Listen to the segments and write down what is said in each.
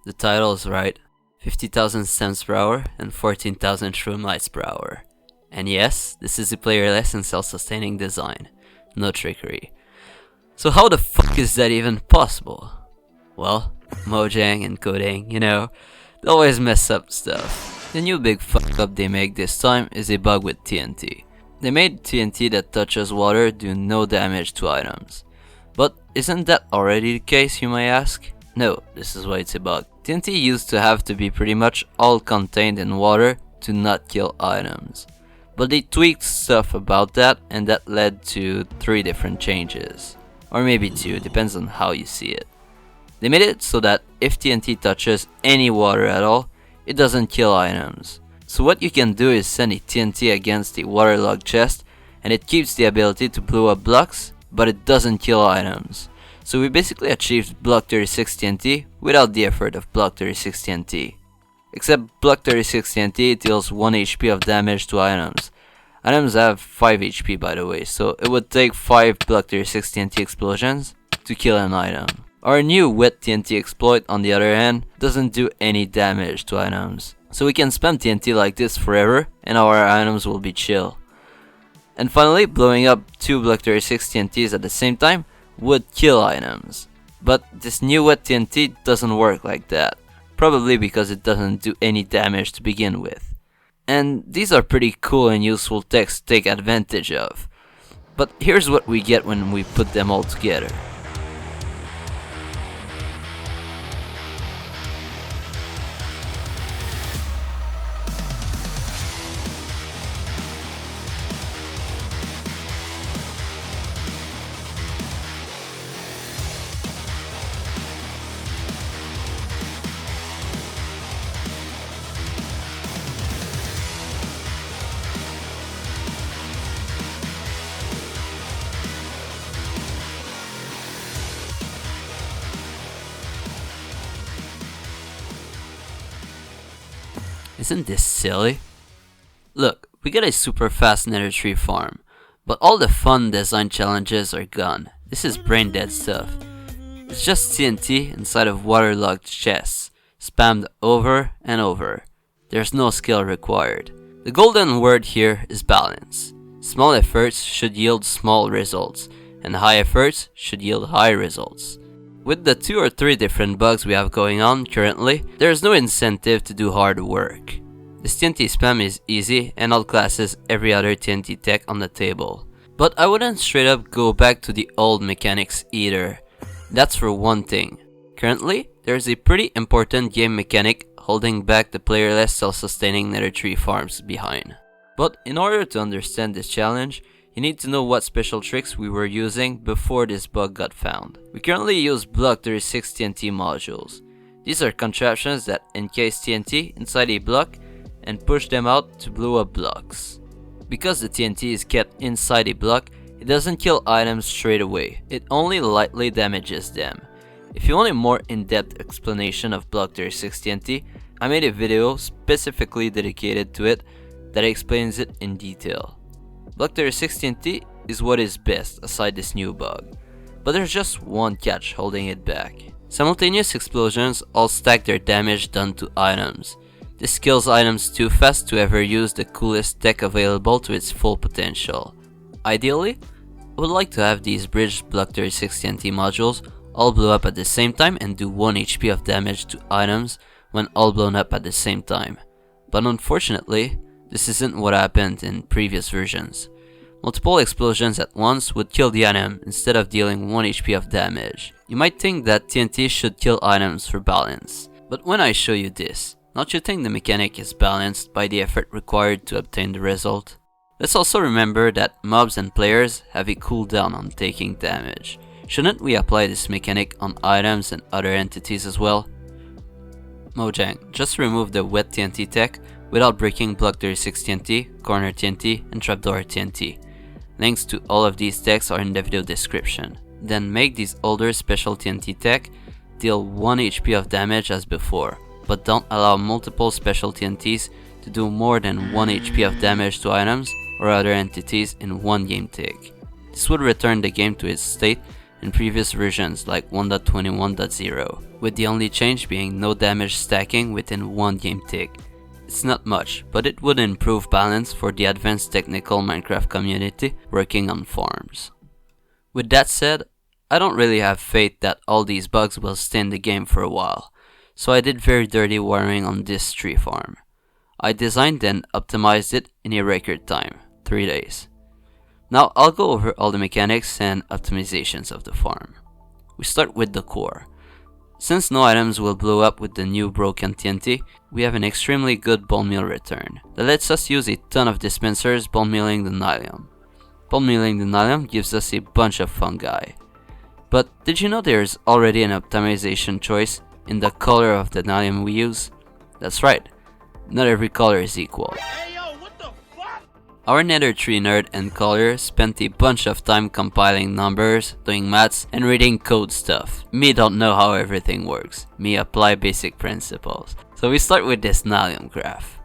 The title is right. 50,000 stems per hour and 14,000 shroomlights per hour. And yes, this is a playerless and self-sustaining design. No trickery. So how the fuck is that even possible? Well, Mojang and coding, they always mess up stuff. The new big fuck up they make this time is a bug with TNT. They made TNT that touches water do no damage to items. But isn't that already the case, you may ask? No, this is why it's a bug. TNT used to have to be pretty much all contained in water to not kill items. But they tweaked stuff about that, and that led to 3 different changes. Or maybe 2, depends on how you see it. They made it so that if TNT touches any water at all, it doesn't kill items. So what you can do is send a TNT against a waterlogged chest, and it keeps the ability to blow up blocks, but it doesn't kill items. So we basically achieved Block 36 TNT without the effort of Block 36 TNT. Except Block 36 TNT deals 1 HP of damage to items. Items have 5 HP by the way, so it would take 5 Block 36 TNT explosions to kill an item. Our new wet TNT exploit, on the other hand, doesn't do any damage to items. So we can spam TNT like this forever and our items will be chill. And finally, blowing up 2 Block 36 TNTs at the same time would kill items. But this new wet TNT doesn't work like that. Probably because it doesn't do any damage to begin with. And these are pretty cool and useful techs to take advantage of. But here's what we get when we put them all together. Isn't this silly? Look, we get a super fast nether tree farm, but all the fun design challenges are gone. This is brain dead stuff. It's just TNT inside of waterlogged chests, spammed over and over. There's no skill required. The golden word here is balance. Small efforts should yield small results, and high efforts should yield high results. With the 2 or 3 different bugs we have going on currently, there is no incentive to do hard work. This TNT spam is easy and outclasses every other TNT tech on the table. But I wouldn't straight up go back to the old mechanics either. That's for one thing. Currently, there is a pretty important game mechanic holding back the playerless self-sustaining nether tree farms behind. But in order to understand this challenge, you need to know what special tricks we were using before this bug got found. We currently use Block 36 TNT modules. These are contraptions that encase TNT inside a block and push them out to blow up blocks. Because the TNT is kept inside a block, it doesn't kill items straight away, it only lightly damages them. If you want a more in-depth explanation of Block 36 TNT, I made a video specifically dedicated to it that explains it in detail. Block 36 TNT is what is best aside this new bug, but there's just one catch holding it back. Simultaneous explosions all stack their damage done to items. This kills items too fast to ever use the coolest tech available to its full potential. Ideally, I would like to have these bridged Block 36 TNT modules all blow up at the same time and do 1 HP of damage to items when all blown up at the same time. But unfortunately, this isn't what happened in previous versions. Multiple explosions at once would kill the item instead of dealing 1 HP of damage. You might think that TNT should kill items for balance, but when I show you this, don't you think the mechanic is balanced by the effort required to obtain the result? Let's also remember that mobs and players have a cooldown on taking damage. Shouldn't we apply this mechanic on items and other entities as well? Mojang, just remove the wet TNT tech without breaking Block 36 TNT, Corner TNT, and Trapdoor TNT. Links to all of these techs are in the video description. Then make these older special TNT tech deal 1 HP of damage as before, but don't allow multiple special TNTs to do more than 1 HP of damage to items or other entities in one game tick. This would return the game to its state in previous versions like 1.21.0, with the only change being no damage stacking within one game tick. It's not much, but it would improve balance for the advanced technical Minecraft community working on farms. With that said, I don't really have faith that all these bugs will stay in the game for a while, so I did very dirty wiring on this tree farm. I designed and optimized it in a record time, 3 days. Now I'll go over all the mechanics and optimizations of the farm. We start with the core. Since no items will blow up with the new broken TNT, we have an extremely good bonemeal return that lets us use a ton of dispensers bonemealing the Nylium. Bonemealing the Nylium gives us a bunch of fungi. But did you know there's already an optimization choice in the color of the Nylium we use? That's right, not every color is equal. Our Nether tree nerd and collier spent a bunch of time compiling numbers, doing maths, and reading code stuff. Me don't know how everything works. Me apply basic principles. So we start with this Nylium graph.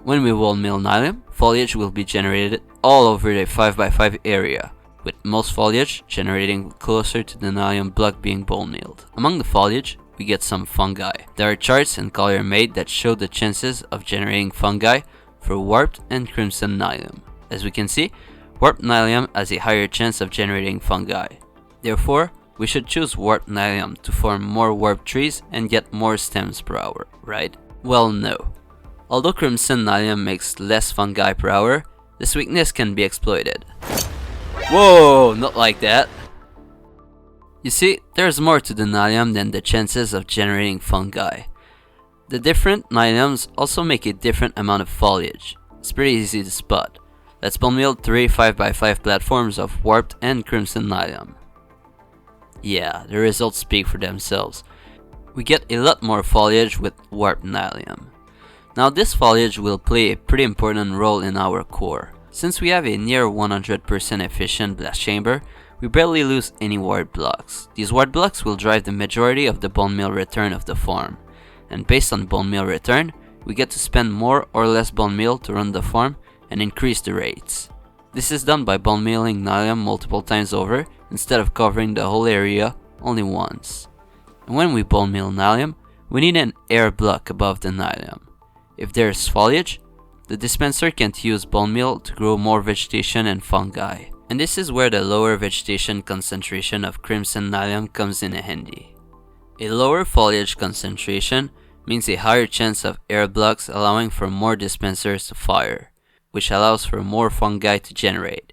When we bonemeal Nylium, foliage will be generated all over the 5x5 area, with most foliage generating closer to the Nylium block being bonemealed. Among the foliage, we get some fungi. There are charts and collier made that show the chances of generating fungi for warped and crimson Nylium. As we can see, warped Nylium has a higher chance of generating fungi. Therefore, we should choose warped Nylium to form more warped trees and get more stems per hour, right? Well, no. Although crimson Nylium makes less fungi per hour, this weakness can be exploited. Whoa, not like that. You see, there's more to the Nylium than the chances of generating fungi. The different Nyliums also make a different amount of foliage. It's pretty easy to spot. Let's bonemeal 3 5x5 platforms of warped and crimson Nylium. Yeah, the results speak for themselves. We get a lot more foliage with warped Nylium. Now this foliage will play a pretty important role in our core. Since we have a near 100% efficient blast chamber, we barely lose any ward blocks. These ward blocks will drive the majority of the bonemeal return of the farm. And based on bonemeal return, we get to spend more or less bonemeal to run the farm and increase the rates. This is done by bonemealing Nylium multiple times over instead of covering the whole area only once. And when we bonemeal Nylium, we need an air block above the Nylium. If there's foliage, the dispenser can't use bonemeal to grow more vegetation and fungi. And this is where the lower vegetation concentration of crimson Nylium comes in handy. A lower foliage concentration means a higher chance of air blocks allowing for more dispensers to fire, which allows for more fungi to generate.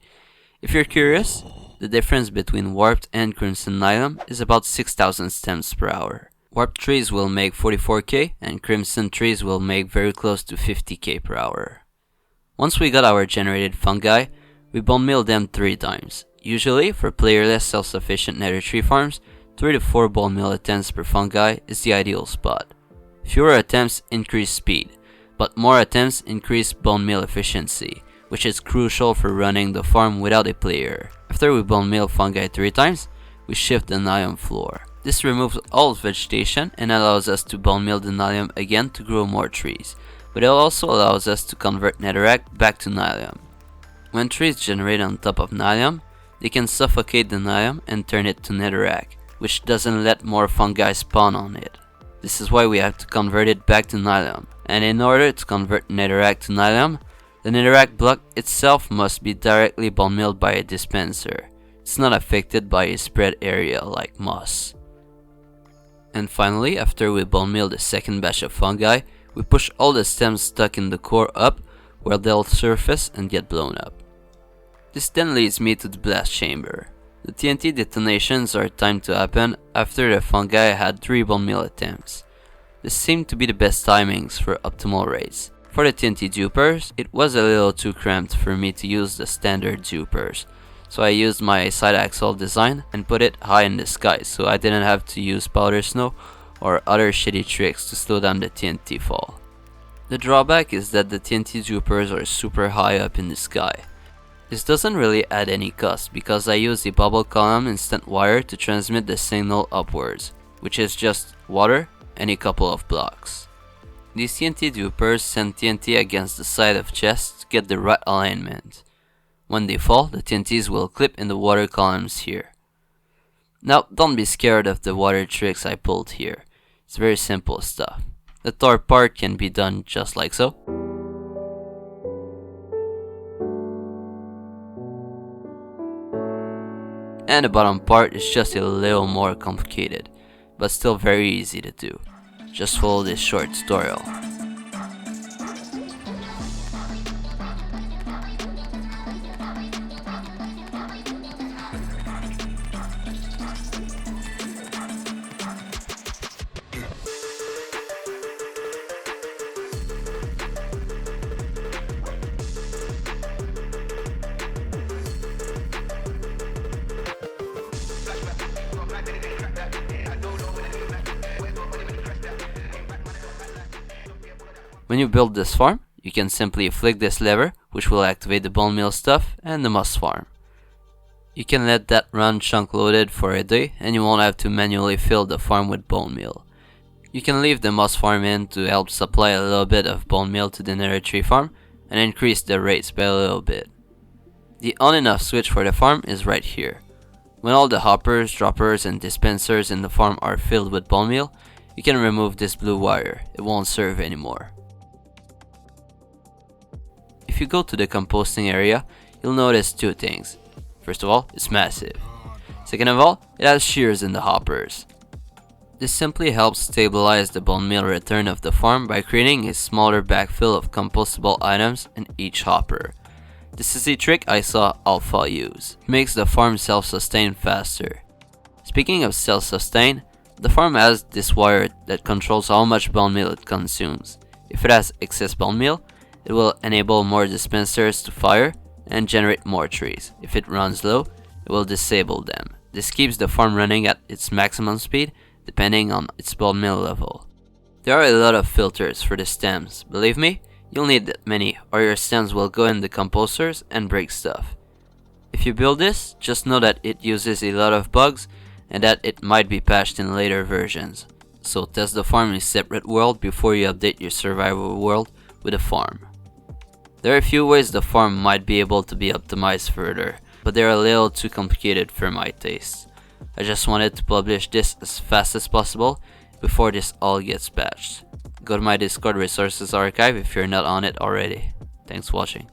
If you're curious, the difference between warped and crimson Nylium is about 6,000 stems per hour. Warped trees will make 44k and crimson trees will make very close to 50k per hour. Once we got our generated fungi, we bonemeal them 3 times. Usually, for playerless self-sufficient nether tree farms, 3 to 4 bonemeal attempts per fungi is the ideal spot. Fewer attempts increase speed, but more attempts increase bonemeal efficiency, which is crucial for running the farm without a player. After we bonemeal fungi 3 times, we shift the Nylium floor. This removes all vegetation and allows us to bonemeal the Nylium again to grow more trees, but it also allows us to convert netherrack back to Nylium. When trees generate on top of Nylium, they can suffocate the Nylium and turn it to netherrack, which doesn't let more fungi spawn on it. This is why we have to convert it back to Nylium. And in order to convert netherrack to Nylium, the netherrack block itself must be directly bonemealed by a dispenser. It's not affected by a spread area like moss. And finally, after we bonemeal the second batch of fungi, we push all the stems stuck in the core up where they'll surface and get blown up. This then leads me to the blast chamber. The TNT detonations are timed to happen after the fungi had 3 bonemeal attempts. This seemed to be the best timings for optimal rates. For the TNT dupers, it was a little too cramped for me to use the standard dupers, so I used my side axle design and put it high in the sky so I didn't have to use powder snow or other shitty tricks to slow down the TNT fall. The drawback is that the TNT dupers are super high up in the sky. This doesn't really add any cost because I use the bubble column instant wire to transmit the signal upwards, which is just water and a couple of blocks. These TNT dupers send TNT against the side of chests to get the right alignment. When they fall, the TNTs will clip in the water columns here. Now, don't be scared of the water tricks I pulled here. It's very simple stuff. The top part can be done just like so. And the bottom part is just a little more complicated, but still very easy to do. Just follow this short tutorial. When you build this farm, you can simply flick this lever, which will activate the bone meal stuff and the moss farm. You can let that run chunk loaded for a day and you won't have to manually fill the farm with bone meal. You can leave the moss farm in to help supply a little bit of bone meal to the nether tree farm and increase the rates by a little bit. The on and off switch for the farm is right here. When all the hoppers, droppers and dispensers in the farm are filled with bone meal, you can remove this blue wire, it won't serve anymore. If you go to the composting area, you'll notice two things. First of all, it's massive. Second of all, it has shears in the hoppers. This simply helps stabilize the bone meal return of the farm by creating a smaller backfill of compostable items in each hopper. This is a trick I saw Alpha use. It makes the farm self-sustain faster. Speaking of self-sustain, the farm has this wire that controls how much bone meal it consumes. If it has excess bone meal, it will enable more dispensers to fire and generate more trees. If it runs low, it will disable them. This keeps the farm running at its maximum speed depending on its bone meal level. There are a lot of filters for the stems. Believe me, you'll need that many or your stems will go in the composters and break stuff. If you build this, just know that it uses a lot of bugs and that it might be patched in later versions. So test the farm in a separate world before you update your survival world with a farm. There are a few ways the farm might be able to be optimized further, but they're a little too complicated for my taste. I just wanted to publish this as fast as possible before this all gets patched. Go to my Discord resources archive if you're not on it already. Thanks for watching.